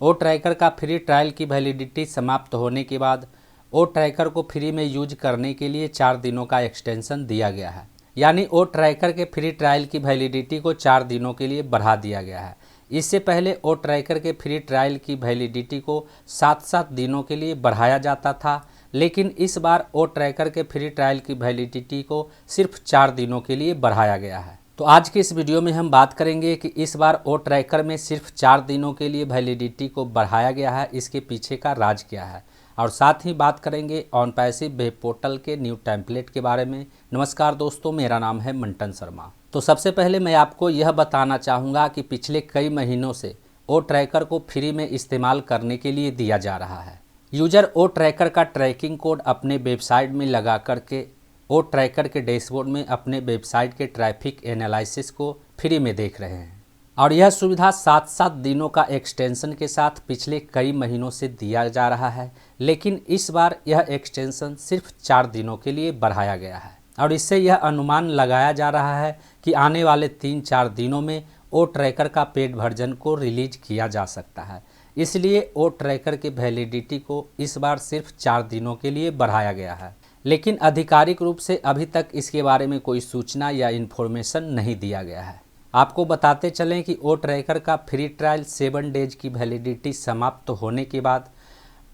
ओ tracker का free trial की validity समाप्त होने के बाद ओ ट्रैकर को फ्री में यूज करने के लिए 4 दिनों का एक्सटेंशन दिया गया है। यानी ओ ट्रैकर के फ्री ट्रायल की वैलिडिटी को 4 दिनों के लिए बढ़ा दिया गया है। इससे पहले ओ ट्रैकर के फ्री ट्रायल की वैलिडिटी को 7-7 दिनों के लिए बढ़ाया जाता था, लेकिन इस बार ओ ट्रैकर के फ्री ट्रायल की वैलिडिटी को सिर्फ 4 दिनों के लिए बढ़ाया गया है। तो आज के इस वीडियो में हम बात करेंगे कि इस बार ओ ट्रैकर में सिर्फ 4 दिनों के लिए वैलिडिटी को बढ़ाया गया है, इसके पीछे का राज क्या है, और साथ ही बात करेंगे ऑनपैसिव वेब पोर्टल के न्यू टेम्पलेट के बारे में। नमस्कार दोस्तों, मेरा नाम है मंटन शर्मा। तो सबसे पहले मैं आपको यह बताना चाहूँगा कि पिछले कई महीनों से ओ ट्रैकर को फ्री में इस्तेमाल करने के लिए दिया जा रहा है। यूजर ओ ट्रैकर का ट्रैकिंग कोड अपने वेबसाइट में लगा करके ओ ट्रैकर के डैशबोर्ड में अपने वेबसाइट के ट्रैफिक एनालिसिस को फ्री में देख रहे हैं, और यह सुविधा 7-7 दिनों का एक्सटेंशन के साथ पिछले कई महीनों से दिया जा रहा है। लेकिन इस बार यह एक्सटेंशन सिर्फ 4 दिनों के लिए बढ़ाया गया है, और इससे यह अनुमान लगाया जा रहा है कि आने वाले 3-4 दिनों में ओ ट्रैकर का पेड वर्जन को रिलीज किया जा सकता है। इसलिए ओ ट्रैकर की वैलिडिटी को इस बार सिर्फ 4 दिनों के लिए बढ़ाया गया है, लेकिन आधिकारिक रूप से अभी तक इसके बारे में कोई सूचना या इन्फॉर्मेशन नहीं दिया गया है। आपको बताते चलें कि ओ ट्रैकर का फ्री ट्रायल 7 डेज की वैलिडिटी समाप्त होने के बाद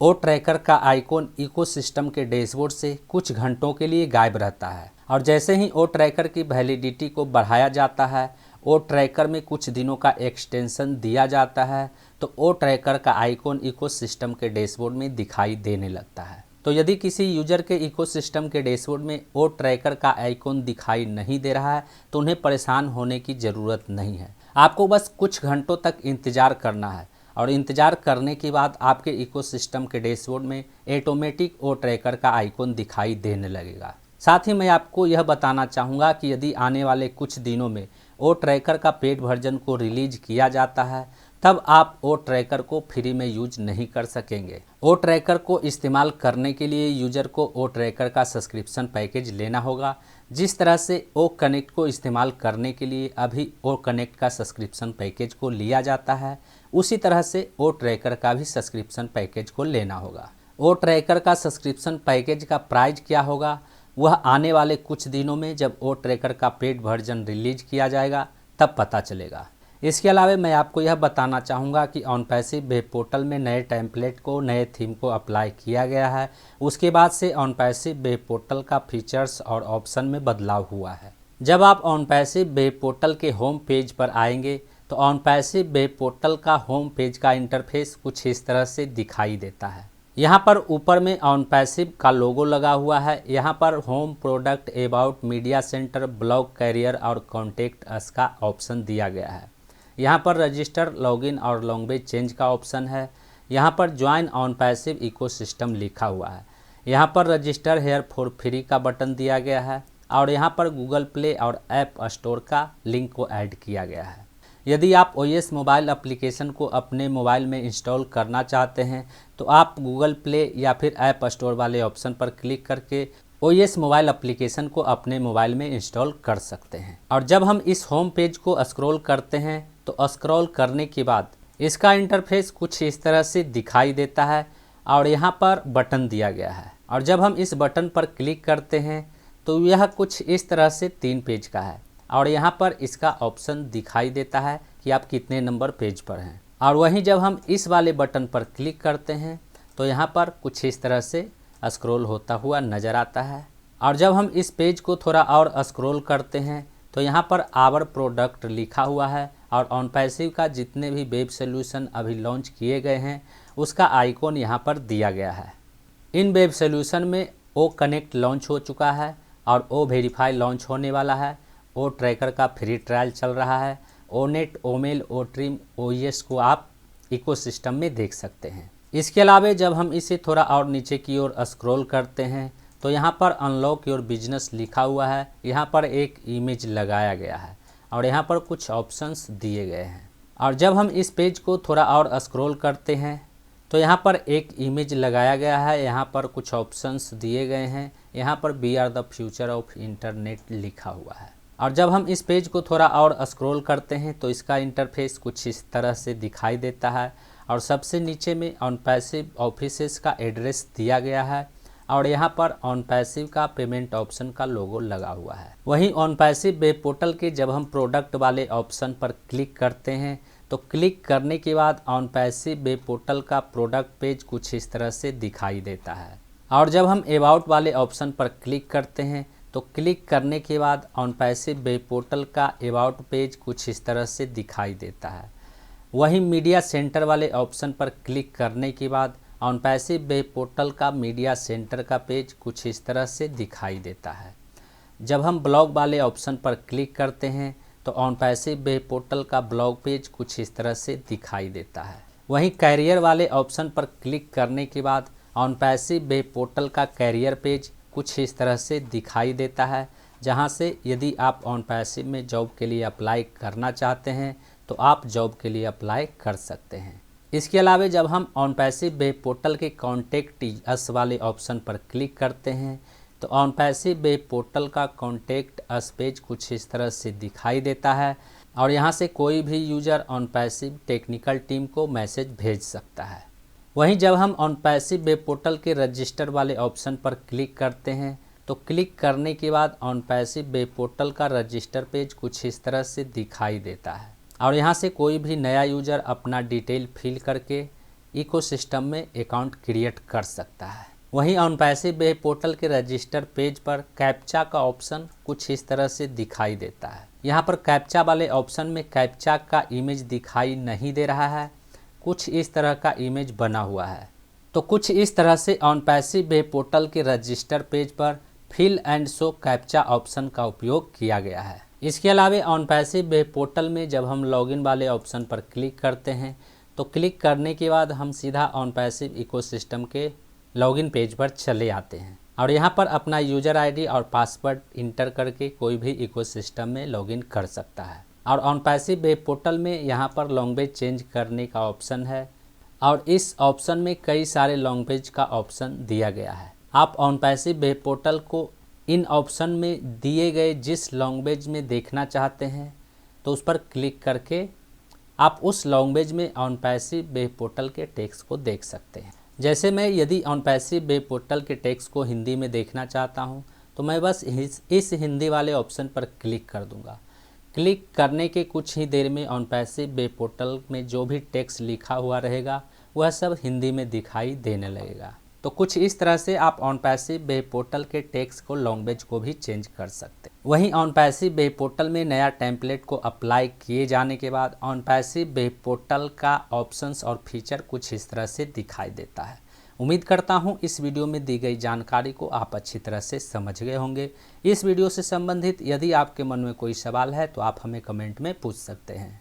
ओ ट्रैकर का आइकॉन इकोसिस्टम के डैशबोर्ड से कुछ घंटों के लिए गायब रहता है, और जैसे ही ओ ट्रैकर की वैलिडिटी को बढ़ाया जाता है, ओ ट्रैकर में कुछ दिनों का एक्सटेंशन दिया जाता है, तो ओ ट्रैकर का आइकॉन इकोसिस्टम के डैशबोर्ड में दिखाई देने लगता है। तो यदि किसी यूजर के इकोसिस्टम के डैशबोर्ड में ओ ट्रैकर का आइकॉन दिखाई नहीं दे रहा है, तो उन्हें परेशान होने की ज़रूरत नहीं है। आपको बस कुछ घंटों तक इंतज़ार करना है, और इंतज़ार करने के बाद आपके इकोसिस्टम के डैशबोर्ड में ऑटोमेटिक ओ ट्रैकर का आइकॉन दिखाई देने लगेगा। साथ ही मैं आपको यह बताना चाहूँगा कि यदि आने वाले कुछ दिनों में ओ ट्रैकर का पेड वर्जन को रिलीज किया जाता है, तब आप ओ ट्रैकर को फ्री में यूज नहीं कर सकेंगे। ओ ट्रैकर को इस्तेमाल करने के लिए यूजर को ओ ट्रैकर का सब्सक्रिप्शन पैकेज लेना होगा। जिस तरह से ओ कनेक्ट को इस्तेमाल करने के लिए अभी ओ कनेक्ट का सब्सक्रिप्शन पैकेज को लिया जाता है, उसी तरह से ओ ट्रैकर का भी सब्सक्रिप्शन पैकेज को लेना होगा। ओ ट्रैकर का सब्सक्रिप्शन पैकेज का प्राइस क्या होगा, वह आने वाले कुछ दिनों में जब ओ ट्रैकर का पेड वर्जन रिलीज किया जाएगा तब पता चलेगा। इसके अलावा मैं आपको यह बताना चाहूँगा कि ऑनपैसिव वेब पोर्टल में नए टेम्पलेट को, नए थीम को अप्लाई किया गया है। उसके बाद से ऑनपैसिव वेब पोर्टल का फीचर्स और ऑप्शन में बदलाव हुआ है। जब आप ऑनपैसिव वेब पोर्टल के होम पेज पर आएंगे, तो ऑनपैसिव वेब पोर्टल का होम पेज का इंटरफेस कुछ इस तरह से दिखाई देता है। यहाँ पर ऊपर में ऑनपैसिव का लोगो लगा हुआ है। यहाँ पर home, product, about, media center, blog, career और कॉन्टेक्ट अस का ऑप्शन दिया गया है। यहाँ पर रजिस्टर, लॉगिन और लैंग्वेज चेंज का ऑप्शन है। यहाँ पर ज्वाइन ऑनपैसिव इकोसिस्टम लिखा हुआ है। यहाँ पर रजिस्टर हेयर फॉर फ्री का बटन दिया गया है, और यहाँ पर गूगल प्ले और ऐप स्टोर का लिंक को ऐड किया गया है। यदि आप ओएस मोबाइल एप्लीकेशन को अपने मोबाइल में इंस्टॉल करना चाहते हैं, तो आप गूगल प्ले या फिर ऐप स्टोर वाले ऑप्शन पर क्लिक करके ओएस मोबाइल एप्लीकेशन को अपने मोबाइल में इंस्टॉल कर सकते हैं। और जब हम इस होम पेज को स्क्रॉल करते हैं, तो स्क्रॉल करने के बाद इसका इंटरफेस कुछ इस तरह से दिखाई देता है, और यहाँ पर बटन दिया गया है। और जब हम इस बटन पर क्लिक करते हैं, तो यह कुछ इस तरह से 3 पेज का है, और यहाँ पर इसका ऑप्शन दिखाई देता है कि आप कितने नंबर पेज पर हैं। और वहीं जब हम इस वाले बटन पर क्लिक करते हैं, तो यहाँ पर कुछ इस तरह से स्क्रॉल होता हुआ नज़र आता है। और जब हम इस पेज को थोड़ा और स्क्रॉल करते हैं, तो यहाँ पर आवर प्रोडक्ट लिखा हुआ है, और ऑनपैसिव का जितने भी वेब सोल्यूशन अभी लॉन्च किए गए हैं, उसका आइकॉन यहाँ पर दिया गया है। इन वेब सोल्यूशन में ओ कनेक्ट लॉन्च हो चुका है, और ओ वेरीफाई लॉन्च होने वाला है। ओ ट्रैकर का फ्री ट्रायल चल रहा है। ओ नेट, ओ मेल, ओ ट्रिम, ओएस को आप इकोसिस्टम में देख सकते हैं। इसके अलावा जब हम इसे थोड़ा और नीचे की ओर स्क्रॉल करते हैं, तो यहाँ पर अनलॉक योर बिजनेस लिखा हुआ है। यहाँ पर एक इमेज लगाया गया है, और यहाँ पर कुछ ऑप्शंस दिए गए हैं। और जब हम इस पेज को थोड़ा और स्क्रॉल करते हैं, तो यहाँ पर एक इमेज लगाया गया है। यहाँ पर कुछ ऑप्शंस दिए गए हैं। यहाँ पर we are the future of internet लिखा हुआ है। और जब हम इस पेज को थोड़ा और स्क्रॉल करते हैं, तो इसका इंटरफेस कुछ इस तरह से दिखाई देता है, और सबसे नीचे में ऑन पैसिव ऑफिसेस का एड्रेस दिया गया है और यहाँ पर ऑन पैसिव का पेमेंट ऑप्शन का लोगो लगा हुआ है। वहीं ऑन पैसिव वेब पोर्टल के जब हम प्रोडक्ट वाले ऑप्शन पर क्लिक करते हैं तो क्लिक करने के बाद ऑन पैसिव वेब पोर्टल का प्रोडक्ट पेज कुछ इस तरह से दिखाई देता है। और जब हम अबाउट वाले ऑप्शन पर क्लिक करते हैं तो क्लिक करने के बाद ऑन पैसिव वेब पोर्टल का अबाउट पेज कुछ इस तरह से दिखाई देता है। वहीं मीडिया सेंटर वाले ऑप्शन पर क्लिक करने के बाद ऑन पैसिव वेब पोर्टल का मीडिया सेंटर का पेज कुछ इस तरह से दिखाई देता है। जब हम ब्लॉग वाले ऑप्शन पर क्लिक करते हैं तो ऑन पैसिव वेब पोर्टल का ब्लॉग पेज कुछ इस तरह से दिखाई देता है। वहीं कैरियर वाले ऑप्शन पर क्लिक करने के बाद ऑन पैसिव वेब पोर्टल का कैरियर पेज कुछ इस तरह से दिखाई देता है, जहां से यदि आप ऑन पैसिव में जॉब के लिए अप्लाई करना चाहते हैं तो आप जॉब के लिए अप्लाई कर सकते हैं। इसके अलावा जब हम ऑन पैसिव वेब पोर्टल के कॉन्टैक्ट अस वाले ऑप्शन पर क्लिक करते हैं तो ऑन पैसिव वेब पोर्टल का कॉन्टैक्ट अस पेज कुछ इस तरह से दिखाई देता है और यहाँ से कोई भी user on passive technical team को मैसेज भेज सकता है। वहीं जब हम ऑन पैसिव वेब पोर्टल के रजिस्टर वाले ऑप्शन पर क्लिक करते हैं तो क्लिक करने के बाद ऑन पैसिव वेब पोर्टल का रजिस्टर पेज कुछ इस तरह से दिखाई देता है और यहाँ से कोई भी नया यूज़र अपना डिटेल फिल करके इकोसिस्टम में अकाउंट क्रिएट कर सकता है। वहीं ऑन पैसिव वेब पोर्टल के रजिस्टर पेज पर कैप्चा का ऑप्शन कुछ इस तरह से दिखाई देता है। यहाँ पर कैप्चा वाले ऑप्शन में कैप्चा का इमेज दिखाई नहीं दे रहा है, कुछ इस तरह का इमेज बना हुआ है। तो कुछ इस तरह से ऑन पैसिव वेब पोर्टल के रजिस्टर पेज पर fill and show captcha option का उपयोग किया गया है। इसके अलावा ऑन पैसिव वेब पोर्टल में जब हम लॉगिन वाले ऑप्शन पर क्लिक करते हैं तो क्लिक करने के बाद हम सीधा ऑन पैसिव इकोसिस्टम के लॉगिन पेज पर चले आते हैं और यहाँ पर अपना यूज़र आईडी और पासवर्ड इंटर करके कोई भी इकोसिस्टम में लॉगिन कर सकता है। और ऑन पैसिव वेब पोर्टल में यहाँ पर लैंग्वेज चेंज करने का ऑप्शन है और इस ऑप्शन में कई सारे लैंग्वेज का ऑप्शन दिया गया है। आप ऑन पैसिव वेब पोर्टल को इन ऑप्शन में दिए गए जिस लैंग्वेज में देखना चाहते हैं तो उस पर क्लिक करके आप उस लैंग्वेज में ऑन पैसिव वेब पोर्टल के टेक्स्ट को देख सकते हैं। जैसे मैं यदि ऑन पैसिव वेब पोर्टल के टेक्स्ट को हिंदी में देखना चाहता हूं तो मैं बस इस हिंदी वाले ऑप्शन पर क्लिक कर दूंगा। क्लिक करने के कुछ ही देर में ऑन पैसिव वेब पोर्टल में जो भी टेक्स्ट लिखा हुआ रहेगा वह सब हिंदी में दिखाई देने लगेगा। तो कुछ इस तरह से आप ऑन पैसिव वेब पोर्टल के टेक्स्ट को लैंग्वेज को भी चेंज कर सकते हैं। वहीं ऑन पैसिव वेब पोर्टल में नया टेम्पलेट को अप्लाई किए जाने के बाद ऑन पैसिव वेब पोर्टल का ऑप्शंस और फीचर कुछ इस तरह से दिखाई देता है। उम्मीद करता हूं इस वीडियो में दी गई जानकारी को आप अच्छी तरह से समझ गए होंगे। इस वीडियो से संबंधित यदि आपके मन में कोई सवाल है तो आप हमें कमेंट में पूछ सकते हैं।